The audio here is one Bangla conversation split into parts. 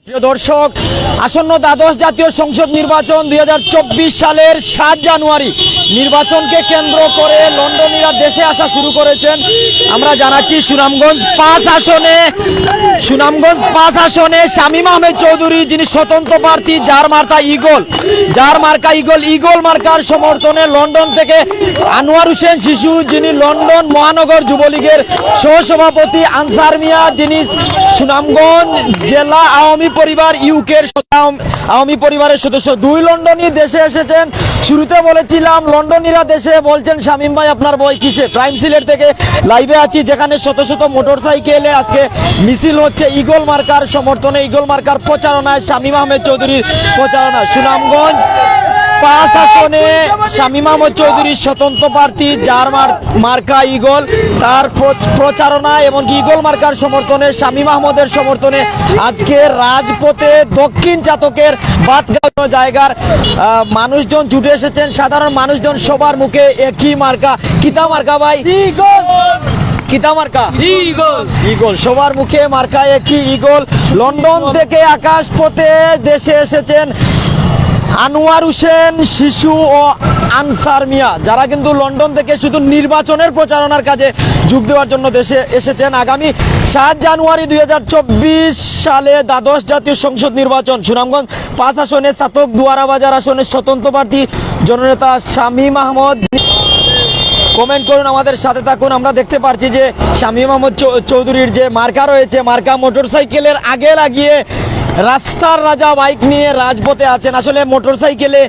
প্রিয় দর্শক, আসন্ন দ্বাদশ জাতীয় সংসদ নির্বাচন 2024 সালের 7 জানুয়ারি নির্বাচনকে কেন্দ্র করে লন্ডনীরা দেশে আসা শুরু করেছেন। আমরা জানাচ্ছি সুনামগঞ্জ 5 আসনে শামীম আহমেদ চৌধুরী, যিনি স্বতন্ত্র প্রার্থী, যার মার্কা ইগল মার্কার সমর্থনে লন্ডন থেকে আনোয়ার হোসেন শিশু, যিনি লন্ডন মহানগর যুবলীগের সহসভাপতি, আনসার মিয়া, যিনি সুনামগঞ্জ জেলা আওয়ামী পরিবার ইউকের আওয়ামী পরিবারের সদস্য। দুই লন্ডনী দেশে এসেছেন। শুরুতে বলেছিলাম লন্ডনীরা দেশে, বলছেন শামীম ভাই আপনার বই কিসে। প্রাইম সিলেট থেকে লাইভে আছি, যেখানে শত শত মোটরসাইকেলে আজকে মিছিল হচ্ছে ইগল মার্কার সমর্থনে, ইগল মার্কার প্রচারণায়, শামীম আহমেদ চৌধুরীর প্রচারণা। সুনামগঞ্জ 5 আসনে শামীম আহমেদ চৌধুরীর স্বতন্ত্র প্রার্থী, যার মার্কা ইগল, তার প্রচারণা এমনকি ইগল মার্কার সমর্থনে, শামীম আহমদের সমর্থনে আজকে রাজপথে দক্ষিণ চাতকের বাতগাঁও জায়গার মানুষজন জুটে এসেছেন। সাধারণ মানুষজন, সবার মুখে একই মার্কা। কিতা মার্কা ভাই? ইগল। কিতা মার্কা? ইগল। সবার মুখে মার্কা একই, ইগল। লন্ডন থেকে আকাশ পথে দেশে এসেছেন আনোয়ার হোসেন শিশু ও আনসার মিয়া, যারা কিন্তু লন্ডন থেকে শুধু নির্বাচনের প্রচারণার কাজে যোগ দেওয়ার জন্য দেশে এসেছেন। আগামী 7 জানুয়ারি 2024 সালে দ্বাদশ জাতীয় সংসদ নির্বাচন। সুনামগঞ্জ 5 আসনে চাতক দুয়ারা বাজার আসনের স্বতন্ত্র প্রার্থী জননেতা শামীম আহমদ। কমেন্ট করুন, আমাদের সাথে থাকুন। আমরা দেখতে পাচ্ছি যে শামীম আহমদ চৌধুরীর যে মার্কা রয়েছে, মার্কা মোটরসাইকেলের আগে লাগিয়ে রাস্তার রাজা বাইক নিয়ে রাজপথে আছেন। আসলে মোটরসাইকেলে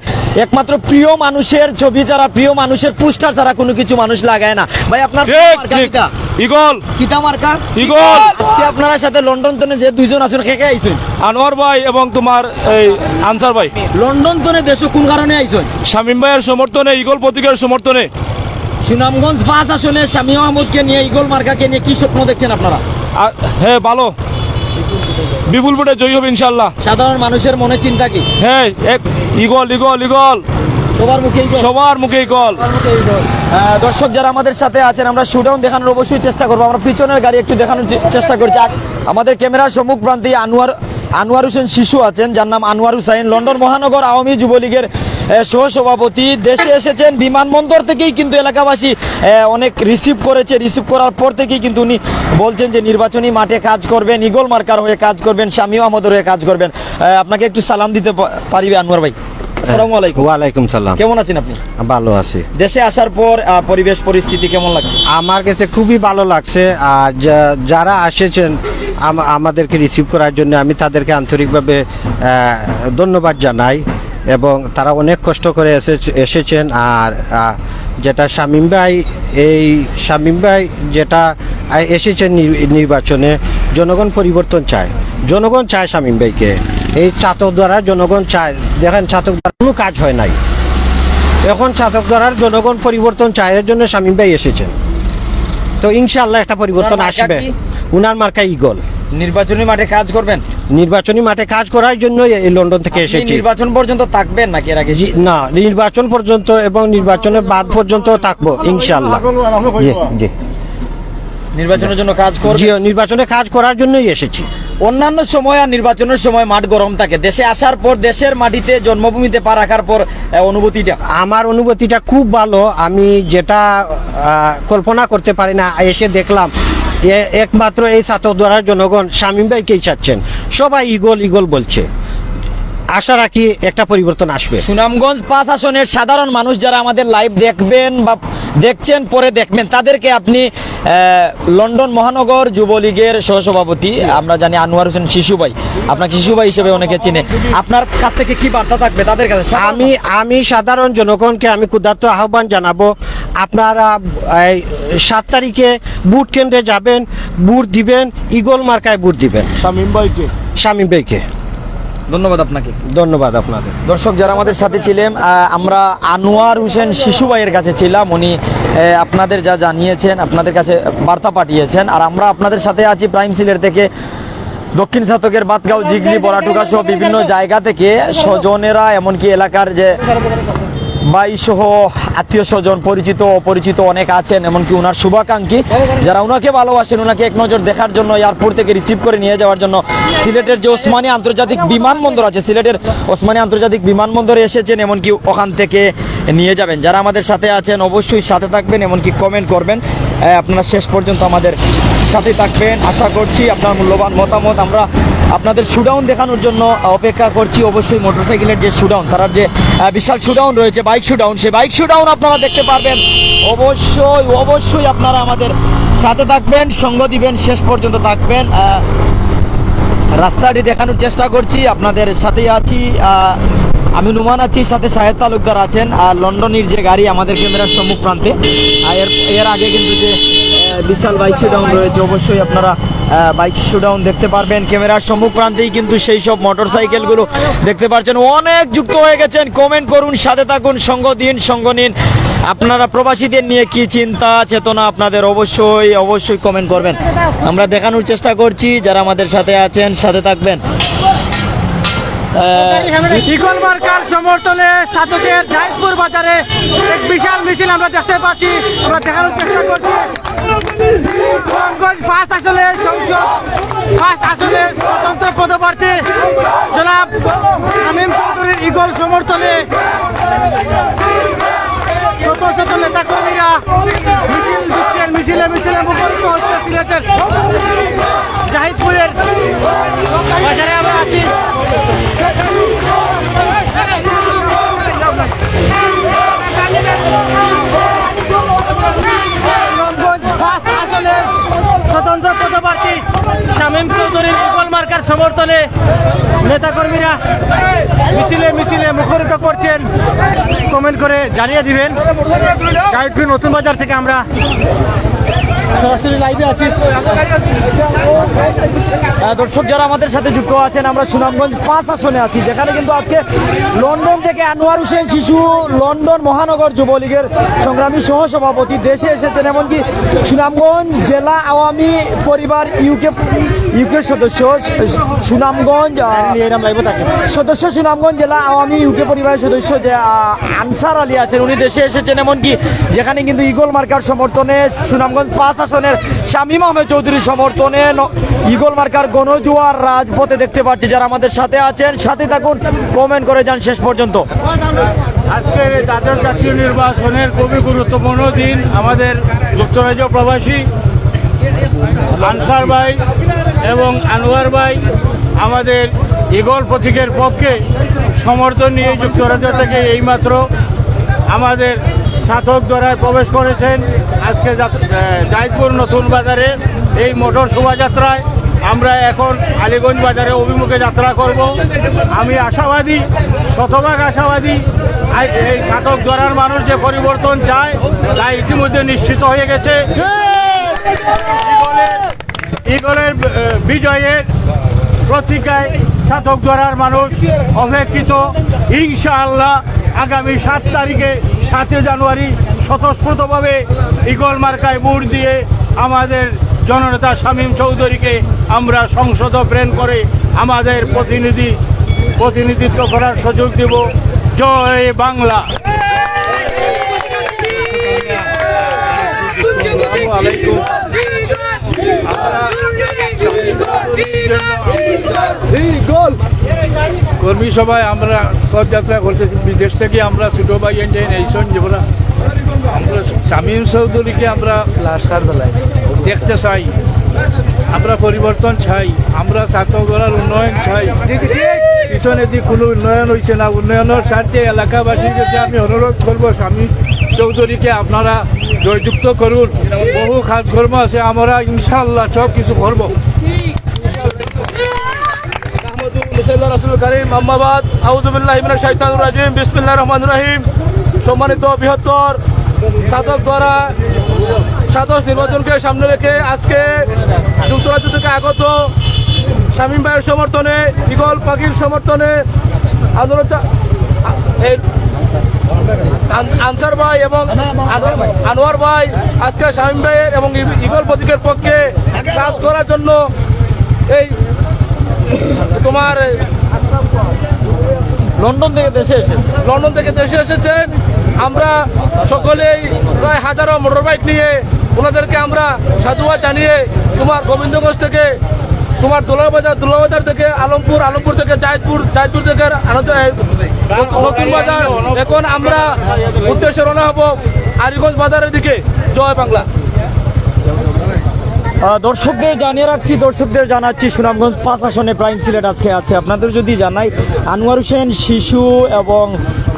একমাত্র প্রিয় মানুষের ছবি ছাড়া, প্রিয় মানুষের পোস্টার ছাড়া কোনো কিছু মানুষ লাগায় না। ভাই আপনার ইগল। কিতা মার্কা? ইগল। আজকে আপনার সাথে লন্ডন তনে যে দুইজন আছেন, কে আইছেন? আনোয়ার ভাই এবং তোমার এই আনসার ভাই। লন্ডন তনে দেশ কোন কারণে আইছেন? শামীম ভাইয়ের সমর্থনে, ইগল প্রতীকের সমর্থনে। সুনামগঞ্জ 5 আসনে শামীম আহমদকে নিয়ে, ইগল মার্কাকে নিয়ে কি স্বপ্ন দেখছেন আপনারা? হ্যাঁ, ভালো, বিপুল ভোটে জয়ী হবে ইনশাল্লাহ। সাধারণ মানুষের মনে চিন্তা কি? হ্যাঁ, ইগল ইগল ইগল, সবার মুখে ইগল। সবার মুখে ইগল। দর্শক যারা আমাদের সাথে আছেন, আমরা শোডাউন দেখানোর অবশ্যই চেষ্টা করবো। আমরা পিছনের গাড়ি একটু দেখানোর চেষ্টা করছি। আমাদের ক্যামেরার সম্মুখ প্রান্তে আনোয়ার হোসেন শিশু আছেন, যার নাম আনোয়ার হুসাইন, লন্ডন মহানগর আওয়ামী যুবলীগের সহসভাপতি। দেশে এসেছেন বিমানবন্দর থেকেই, কিন্তু এলাকাবাসী অনেক রিসিভ করার পর থেকেই কিন্তু উনি বলছেন যে নির্বাচনী মাঠে কাজ করবেন, ইগল মার্কার হয়ে কাজ করবেন, শামীম আহমদের হয়ে কাজ করবেন। আপনাকে একটু সালাম দিতে পারিবে আনোয়ার ভাই? আসসালামু আলাইকুম। ওয়ালাইকুম সালাম। কেমন আছেন আপনি? ভালো আছি। দেশে আসার পর পরিবেশ পরিস্থিতি কেমন লাগছে? আমার কাছে খুবই ভালো লাগছে। আর যারা আসেছেন আমাদেরকে রিসিভ করার জন্য, আমি তাদেরকে আন্তরিকভাবে ধন্যবাদ জানাই। এবং তারা অনেক কষ্ট করে এসেছেন। আর যেটা শামীম ভাই যেটা এসেছেন নির্বাচনে, জনগণ পরিবর্তন চায়, জনগণ চায় শামীম ভাইকে। এই চাতক দ্বারা জনগণ চায়। দেখেন, চাতক দ্বারা কোনো কাজ হয় নাই, এখন চাতক দ্বারার জনগণ পরিবর্তন চায়, এর জন্য শামীম ভাই এসেছেন। তো ইনশাআল্লাহ একটা পরিবর্তন আসবে। উনার মার্কা ইগল। নির্বাচনী মাঠে কাজ করবেন? নির্বাচনী মাঠে কাজ করার জন্য এই লন্ডন থেকে এসেছি। নির্বাচন পর্যন্ত থাকবেন নাকি এর আগে? না, নির্বাচন পর্যন্ত এবং নির্বাচনের বাদ পর্যন্ত থাকবো ইনশাআল্লাহ। জি জি, নির্বাচনের জন্য কাজ করব। জি, নির্বাচনে কাজ করার জন্যই এসেছি। অন্যান্য সময় আর নির্বাচনের সময় মাঠ গরম থাকে। দেশে আসার পর, দেশের মাটিতে জন্মভূমিতে পা রাখার পর অনুভূতিটা? আমার অনুভূতিটা খুব ভালো। আমি যেটা কল্পনা করতে পারি না, এসে দেখলাম একমাত্র এই চাতক দ্বারা জনগণ শামীম ভাইকেই চাচ্ছেন। সবাই ইগল ইগল বলছে। আশা রাখি একটা পরিবর্তন আসবে। সুনামগঞ্জ 5 আসনের সাধারণ মানুষ যারা আমাদের লাইভ দেখবেন বা দেখছেন, পরে দেখবেন, তাদেরকে আপনি লন্ডন মহানগর যুবলীগের সহসভাপতি, আমরা জানি আনোয়ার হোসেন শিশু ভাই, আপনাকে শিশু ভাই হিসেবে অনেকে চিনে। আপনার কাছ থেকে কি বার্তা থাকবে তাদের কাছে? আমি সাধারণ জনগণকে আমি ক্ষুধার্ত আহ্বান জানাবো, আপনারা 7 তারিখে ভোট কেন্দ্রে যাবেন, ভোট দিবেন, ইগল মার্কায় ভোট দিবেন শামীম ভাইকে। ধন্যবাদ আপনাকে। ধন্যবাদ আপনাদের। দর্শক যারা আমাদের সাথে ছিলেন, আমরা আনোয়ার হোসেন শিশু ভাইয়ের কাছে ছিলাম। উনি আপনাদের যা জানিয়েছেন, আপনাদের কাছে বার্তা পাঠিয়েছেন। আর আমরা আপনাদের সাথে আছি প্রাইম সিলেট থেকে, দক্ষিণ চাতকের বাতগাঁও, জিগলি, বড়াটুকা সহ বিভিন্ন জায়গা থেকে স্বজনেরা, এমনকি এলাকার যে ভাই সহ আত্মীয় স্বজন পরিচিত অপরিচিত অনেক আছেন, এমনকি ওনার শুভাকাঙ্ক্ষী যারা ওনাকে ভালোবাসেন, ওনাকে এক নজর দেখার জন্য এয়ারপোর্ট থেকে রিসিভ করে নিয়ে যাওয়ার জন্য সিলেটের যে ওসমানী আন্তর্জাতিক বিমানবন্দর আছে, সিলেটের ওসমানী আন্তর্জাতিক বিমানবন্দরে এসেছেন, এমনকি ওখান থেকে নিয়ে যাবেন। যারা আমাদের সাথে আছেন অবশ্যই সাথে থাকবেন, এমনকি কমেন্ট করবেন। আপনারা শেষ পর্যন্ত আমাদের সাথে থাকবেন। আশা করছি আপনার মূল্যবান মতামত আমরা আপনাদের শুডাউন দেখানোর জন্য অপেক্ষা করছি। অবশ্যই মোটরসাইকেলের যে শুডাউন, তার যে বিশাল শুডাউন রয়েছে, বাইক শুডাউন, সেই বাইক শুডাউন আপনারা দেখতে পারবেন। অবশ্যই আপনারা আমাদের সাথে থাকবেন, সঙ্গ দিবেন, শেষ পর্যন্ত থাকবেন। রাস্তাটি দেখানোর চেষ্টা করছি, আপনাদের সাথেই আছি। আমি নুমান আছি, সাথে শাহেদ তালুকদার আছেন। আর লন্ডনের যে গাড়ি আমাদের ক্যামেরার সম্মুখ প্রান্তে, এর আগে কিন্তু যে বিশাল বাইক শোডাউন রয়েছে, অবশ্যই আপনারা বাইক শোডাউন দেখতে পারবেন। ক্যামেরার সম্মুখ প্রান্তেই কিন্তু সেই সব মোটরসাইকেলগুলো দেখতে পাচ্ছেন। অনেক যুক্ত হয়ে গেছেন, কমেন্ট করুন, সাথে থাকুন, সঙ্গ দিন, সঙ্গ নিন। আপনারা প্রবাসীদের নিয়ে কি চিন্তা চেতনা আপনাদের অবশ্যই কমেন্ট করবেন। আমরা দেখানোর চেষ্টা করছি, যারা আমাদের সাথে আছেন সাথে থাকবেন। ইগল মার্কার সমর্থনে সাতকের জাহিদপুর বাজারে এক বিশাল মিছিল আমরা দেখতে পাচ্ছি, আমরা দেখানোর চেষ্টা করছি। ফার্স্ট আসলে স্বতন্ত্র পদপ্রার্থী জনাব শামীম চৌধুরীর ইগল সমর্থনে শত শত নেতা কর্মীরা মিছিল দিচ্ছেন। মিছিলে মুখরিত হচ্ছে সিলেটের জাহিদপুরের বাজারে আমরা আছি। স্বতন্ত্র পদপ্রার্থী শামীম চৌধুরীর ইগল মার্কার সমর্থনে নেতাকর্মীরা মিছিলে মুখরিত করছেন। কমেন্ট করে জানিয়ে দিবেন। গাইডপুর নতুন বাজার থেকে আমরা সরাসরি লাইভে আছি। দর্শক যারা আমাদের সাথে যুক্ত আছেন, আমরা সুনামগঞ্জ 5 আসনে আছি, যেখানে কিন্তু আজকে লন্ডন থেকে আনোয়ার হোসেন শিশু, লন্ডন মহানগর যুবলীগের সংগ্রামী সহসভাপতি দেশে এসেছেন, এমনকি সুনামগঞ্জ জেলা আওয়ামী পরিবার ইউকে সদস্য সুনামগঞ্জ জেলা আওয়ামী ইউকে পরিবারের সদস্য যে আনসার আলী আছেন, উনি দেশে এসেছেন, এমনকি যেখানে কিন্তু ইগল মার্কার সমর্থনে সুনামগঞ্জ 5 আসনের শামীম আহমেদ চৌধুরীর সমর্থনে ইগল মার্কার গণজোয়ার রাজপথে দেখতে পাচ্ছি। যারা আমাদের সাথে আছেন সাথে থাকুন, কমেন্ট করে যান শেষ পর্যন্ত। আজকের এই দ্বাদশ জাতীয় নির্বাচনের খুবই গুরুত্বপূর্ণ দিন। আমাদের যুক্তরাজ্য প্রবাসী আনসার ভাই এবং আনোয়ার ভাই আমাদের ইগল প্রতীকের পক্ষে সমর্থন নিয়ে যুক্তরাজ্য থেকে এইমাত্র আমাদের সাধক দ্বারায় প্রবেশ করেছেন। আজকে জাহিদপুর নতুন বাজারে এই মোটর শোভাযাত্রায় আমরা এখন আলীগঞ্জ বাজারে অভিমুখে যাত্রা করব। আমি আশাবাদী, শতভাগ আশাবাদী, এই সাধক দ্বারার মানুষ যে পরিবর্তন চায় তা ইতিমধ্যে নিশ্চিত হয়ে গেছে। ইগলের বিজয়ের প্রতীকায় সাধক দ্বারার মানুষ অপেক্ষিত। ইনশাআল্লাহ আগামী 7 তারিখে 7 জানুয়ারি স্বতঃস্ফূর্তভাবে ইগল মার্কায় ভোট দিয়ে আমাদের জননেতা শামীম চৌধুরীকে আমরা সংসদ প্রেরণ করে আমাদের প্রতিনিধিত্ব করার সুযোগ দেব। জয় বাংলা। কর্মী সভায় আমরা পদযাত্রা করতেছি। বিদেশ থেকে আমরা ছোটো ভাই এইসব যেগুলো আমরা শামীম চৌধুরীকে আমরা দেখতে চাই, আমরা পরিবর্তন চাই, আমরা ছাত্র গড়ার উন্নয়ন চাই। পিছনে দিক কোনো উন্নয়ন হয়েছে না, উন্নয়নের স্বার্থে এলাকাবাসীর কাছে আমি অনুরোধ করবো শামীম চৌধুরীকে আপনারা জয়যুক্ত করুন। বহু কাজকর্ম আছে, আমরা ইনশাআল্লাহ সব কিছু করবো। সম্মানিত বৃহত্তর সাধক দ্বারা সাধক নির্বাচনকে সামনে রেখে আজকে যুক্তরাজ্য থেকে আগত শামীম ভাইয়ের সমর্থনে, ইগল পাখির সমর্থনে আনসার ভাই এবং আনোয়ার ভাই আজকে শামীম ভাইয়ের এবং ইগল প্রতীকের পক্ষে কাজ করার জন্য এই তোমার লন্ডন থেকে দেশে এসেছে। লন্ডন থেকে দেশে এসেছেন। আমরা সকলেই প্রায় হাজারো মোটর বাইক নিয়ে ওনাদেরকে আমরা সাধুবাদ জানিয়ে তোমার গোবিন্দগঞ্জ থেকে, তোমার দোলাবাজার থেকে আলমপুর থেকে জায়দপুর থেকে নতুন বাজার, এখন আমরা উদ্দেশ্যে রওনা হব আরিগঞ্জ বাজারের দিকে। জয় বাংলা। দর্শকদের জানিয়ে রাখছি, দর্শকদের জানাচ্ছি সুনামগঞ্জ 5 আসনে প্রাইম সিলেট আজকে আছে। আপনাদের যদি জানাই, আনোয়ার হোসেন শিশু এবং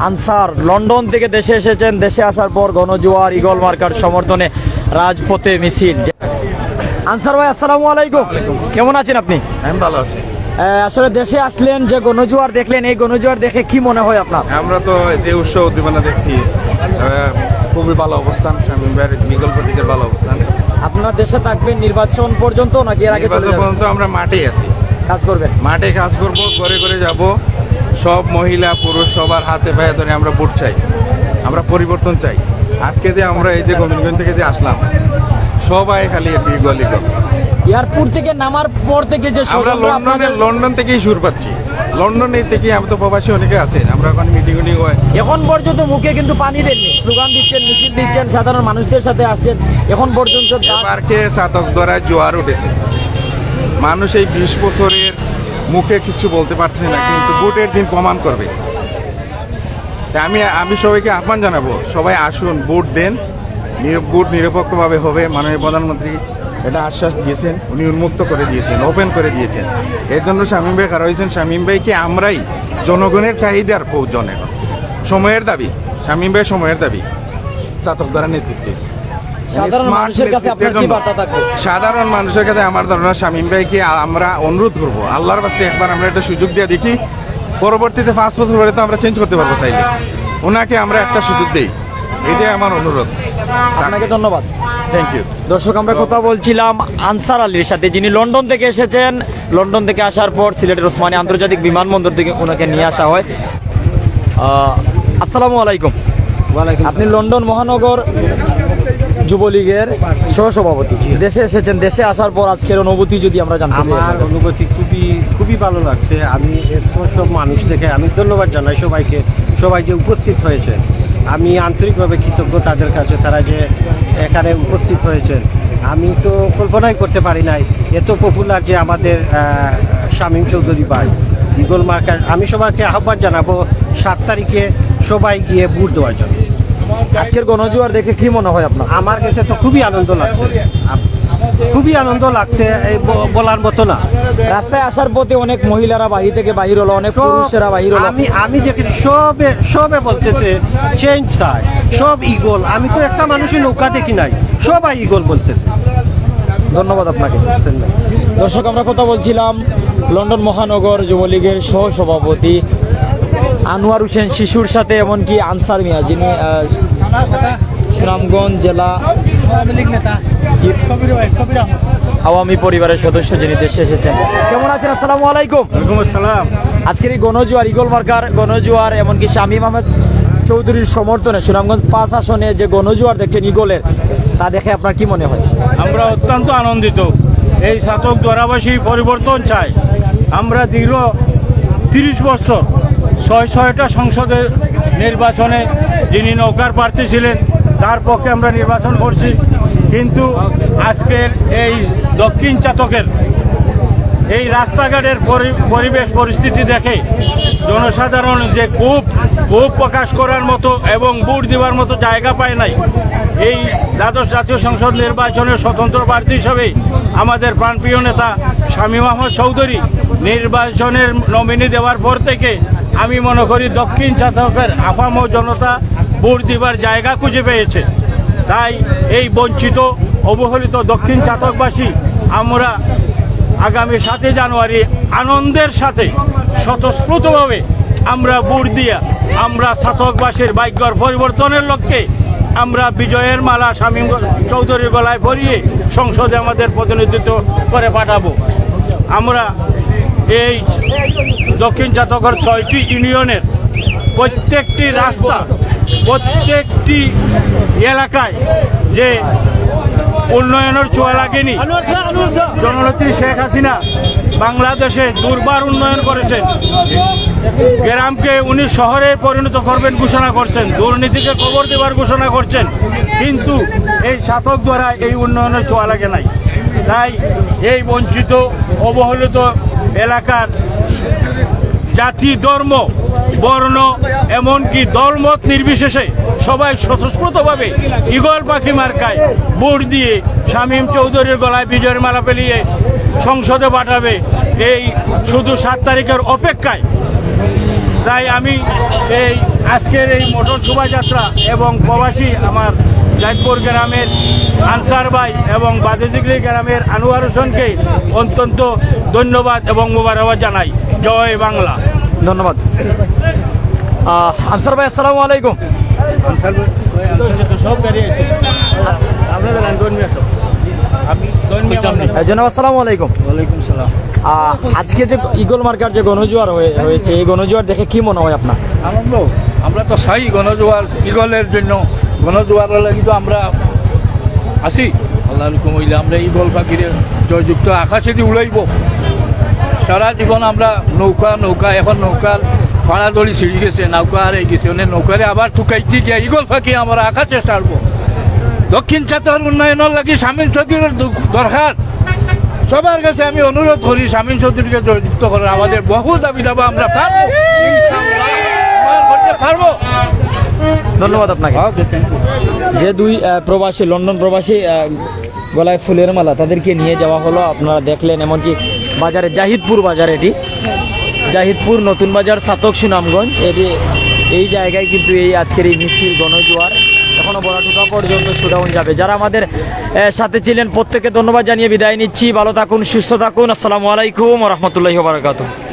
আনসার লন্ডন থেকে দেশে এসেছেন। দেশে আসার পর গণজোয়ার ঈগল মার্কার সমর্থনে রাজপথে মিছিল। আনসার ভাই, আসসালামু আলাইকুম, কেমন আছেন আপনি? আমি ভালো আছি। আসলে দেশে আসলেন, যে গণজোয়ার দেখলেন, এই গণজোয়ার দেখে কি মনে হয় আপনার? আমরা তো যে উৎসব উদ্দীপনা দেখছি, খুবই ভালো অবস্থান। শামীম ভাইয়ের ঈগল প্রতীকের ভালো অবস্থান। আপনারা দেশে থাকবেন নির্বাচন পর্যন্ত নাকি এর আগে চলে নির্বাচন যাবেন? পর্যন্ত আমরা মাঠে আছি, কাজ করবেন। মাঠে কাজ করব, করে করে যাব। সব মহিলা পুরুষ সবার হাতে পায়ে ধরে আমরা ভোট চাই, আমরা পরিবর্তন চাই। আজকে যে আমরা এই যে গোবিন্দগঞ্জ থেকে যে আসলাম, সবাই খালি ঈগল ঈগল। এয়ারপোর্ট থেকে নামার পর থেকে যে আমরা লন্ডন থেকেই সুর পাচ্ছি। লন্ডনে থেকে আমরা তো প্রবাসী অনেকে আছেন, আমরা এখন মিটিং হয়। এখন পর্যন্ত মুখে কিন্তু পানি দেননি, স্লোগান দিচ্ছেন, মিছিল দিচ্ছেন, সাধারণ মানুষদের সাথে আসছেন। এখন পর্যন্ত পার্কে চাতক দ্বারা জোয়ার উঠেছে। মানুষ এই 20 বছরের মুখে কিছু বলতে পারছে না, কিন্তু ভোটের দিন প্রমাণ করবে। তাই আমি সবাইকে আহ্বান জানাবো, সবাই আসুন, ভোট দেন। ভোট নিরপেক্ষভাবে হবে। মাননীয় প্রধানমন্ত্রী এটা আশ্বাস দিয়েছেন, উনি উন্মুক্ত করে দিয়েছেন, ওপেন করে দিয়েছেন। এর জন্য শামীম ভাই খারাপ হয়েছেন। শামীম ভাইকে আমরাই জনগণের চাহিদার প্রয়োজন, এখন সময়ের দাবি। শামীম ভাই সময়ের দাবি, চাতক দ্বারা নেতৃত্বে। সাধারণ মানুষের কাছে আপনার কি বার্তা থাকবে? সাধারণ মানুষের কাছে আমার ধারণা, শামীম ভাইকে আমরা অনুরোধ করবো, আল্লাহর কাছে একবার আমরা একটা সুযোগ দিয়ে দেখি। পরবর্তীতে 5 বছর পরে তো আমরা চেঞ্জ করতে পারবো চাইলে। ওনাকে আমরা একটা সুযোগ দেই, এটাই আমার অনুরোধ। আপনাকে ধন্যবাদ। Thank you. দর্শক, আমরা কথা বলছিলাম আনসার আলীর সাথে, যিনি লন্ডন থেকে এসেছেন। লন্ডন থেকে আসার পর সিলেটের ওসমানী আন্তর্জাতিক বিমানবন্দর থেকে ওনাকে নিয়ে আসা হয়। আসসালামু আলাইকুম। আপনি লন্ডন মহানগর যুবলীগের সহসভাপতি, দেশে এসেছেন। দেশে আসার পর আজকের অনুভূতি যদি আমরা জানতে চাই। আমার অনুভূতি খুবই ভালো লাগছে। আমি সব মানুষ দেখে আমি ধন্যবাদ জানাই সবাইকে, সবাই যে উপস্থিত হয়েছে। আমি আন্তরিকভাবে কৃতজ্ঞ তাদের কাছে, তারা যে এখানে উপস্থিত হয়েছেন। আমি তো কল্পনাই করতে পারি নাই এত পপুলার যে আমাদের শামীম চৌধুরী ভাই ঈগল মার্কার। আমি সবাইকে আহ্বান জানাবো 7 তারিখে সবাই গিয়ে ভোট দেওয়ার জন্য। আজকের গণজোয়ার দেখে কি মনে হয় আপনার? আমার কাছে তো খুবই আনন্দ লাগছে, খুবই আনন্দ লাগছে, এই বলার মতো না। রাস্তায় আসার পথে অনেক মহিলারা বাহির থেকে বাহির হলো, অনেক পুরুষেরা বাহির হলো। আমি দেখেছি সবে বলতেছে চেঞ্জ চাই, সব ঈগল। আমি তো একটা মানুষের নৌকা দেখি নাই, সবাই ঈগল বলতেছে। ধন্যবাদ আপনাকে। দর্শক, আমরা কথা বলছিলাম লন্ডন মহানগর যুবলীগের সহসভাপতি আনোয়ার হোসেন শিশুর সাথে, এমনকি আনসার মিয়া, যিনি সুনামগঞ্জ জেলা আওয়ামী পরিবারের সদস্য, যিনি দেশে এসেছেন। কেমন আছেন? আসসালামু আলাইকুম। ওয়ালাইকুম আসসালাম। আজকের এই গণজোয়ার, ঈগল মার্কার গণজোয়ার, এমনকি শামীম আহমেদ চৌধুরীর সমর্থনে সুনামগঞ্জ 5 আসনে যে গণজোয়ার দেখছেন ঈগলের, তা দেখে আপনার কি মনে হয়? আমরা অত্যন্ত আনন্দিত। এই চাতক দ্বারাবাসী পরিবর্তন চাই। আমরা দীর্ঘ 30 বছর 6টা সংসদের নির্বাচনে যিনি নৌকার প্রার্থী ছিলেন, তার পক্ষে আমরা নির্বাচন করছি। কিন্তু আজকের এই দক্ষিণ চাতকের এই রাস্তাঘাটের পরিবেশ পরিস্থিতি দেখে জনসাধারণ যে খুব প্রকাশ করার মতো এবং ভোট দেওয়ার মতো জায়গা পায় নাই। এই দ্বাদশ জাতীয় সংসদ নির্বাচনের স্বতন্ত্র প্রার্থী হিসেবে আমাদের প্রাণপ্রিয় নেতা শামীম আহমেদ চৌধুরী নির্বাচনের নমিনি দেওয়ার পর থেকে আমি মনে করি দক্ষিণ চাতকের আপাম জনতা ভোট দেওয়ার জায়গা খুঁজে পেয়েছে। তাই এই বঞ্চিত অবহেলিত দক্ষিণ চাতকবাসী আমরা আগামী 7 জানুয়ারি আনন্দের সাথে স্বতঃস্ফূর্তভাবে আমরা ভোট দিয়া আমরা চাতকবাসীর ভাগ্যর পরিবর্তনের লক্ষ্যে আমরা বিজয়ের মালা শামীম চৌধুরীর গলায় পরিয়ে সংসদে আমাদের প্রতিনিধিত্ব করে পাঠাবো। আমরা এই দক্ষিণ চাতকের 6টি ইউনিয়নের প্রত্যেকটি রাস্তা, প্রত্যেকটি এলাকায় যে উন্নয়নের ছোঁয়া লাগেনি। জননেত্রী শেখ হাসিনা বাংলাদেশে দুর্বার উন্নয়ন করেছেন। গ্রামকে উনি শহরে পরিণত করবেন ঘোষণা করছেন, দুর্নীতিকে খবর দেওয়ার ঘোষণা করছেন, কিন্তু এই শাসক দ্বারা এই উন্নয়নের ছোঁয়া লাগে নাই। তাই এই বঞ্চিত অবহেলিত এলাকার জাতি, ধর্ম, বর্ণ, এমনকি দলমত নির্বিশেষে সবাই স্বতঃস্ফূর্তভাবে ঈগল পাখি মার্কায় ভোট দিয়ে শামীম চৌধুরীর গলায় বিজয়ের মালা পেলিয়ে সংসদে পাঠাবে, এই শুধু 7 তারিখের অপেক্ষায়। তাই আমি এই আজকের এই মোটর শোভাযাত্রা এবং প্রবাসী আমার জাইদপুর গ্রামের আনসার ভাই এবং বাদেজিগলি গ্রামের আনোয়ার হোসেনকে অত্যন্ত ধন্যবাদ এবং মোবারকবাদ জানাই। জয় বাংলা। ধন্যবাদ। আনসার ভাই, আসসালামু আলাইকুম। সব গাড়ি আছে আপনাদের জনাব আসসালামু আলাইকুম। ওয়ালাইকুম সালাম। আজকে যে ঈগল মার্কার যে গণজোয়ার হয়েছে, এই গণজোয়ার দেখে কি মনে হয় আপনার? আনন্দ। আমরা তো চাই গণজোয়ার, ঈগলের জন্য গণজোয়ারের লাগি তো আমরা আছি। আল্লাহ হুকুম হইলে আমরা ঈগল পাখিরে জয়যুক্ত আকাশে দিয়ে উড়াইব। সারা জীবন আমরা নৌকা এখন নৌকার ফাড়া দড়ি ছিঁড়ি গেছে, নৌকা আর এই গেছে, নৌকারে আবার ঠুকাইতে গিয়ে ঈগল পাখি আমরা আকাশে ছাড়ব। দক্ষিণ ছাত্র উন্নয়নের লাগি শামীম চৌধুরীর দরকার। সবার কাছে আমি অনুরোধ করি শামীম চৌধুরীকে জয়যুক্ত করার। আমাদের বহু দাবি দাবা আমরা পারবো, ইনশাআল্লাহ করতে পারবো। ধন্যবাদ আপনাকে। যে দুই প্রবাসী, লন্ডন প্রবাসী গলায় ফুলের মালা, তাদেরকে নিয়ে যাওয়া হলো, আপনারা দেখলেন। এমনকি বাজারে জাহিদপুর বাজার, এটি জাহিদপুর নতুন বাজার, সাতক সুনামগঞ্জ, এই জায়গায় কিন্তু এই আজকের এই মিছিল গণজোয়ার এখনো বড়াটুকা পর্যন্ত শোডাউন যাবে। যারা আমাদের সাথে ছিলেন প্রত্যেককে ধন্যবাদ জানিয়ে বিদায় নিচ্ছি। ভালো থাকুন, সুস্থ থাকুন। আসসালামু আলাইকুম ওয়া রাহমাতুল্লাহি ওয়া বারাকাতুহু।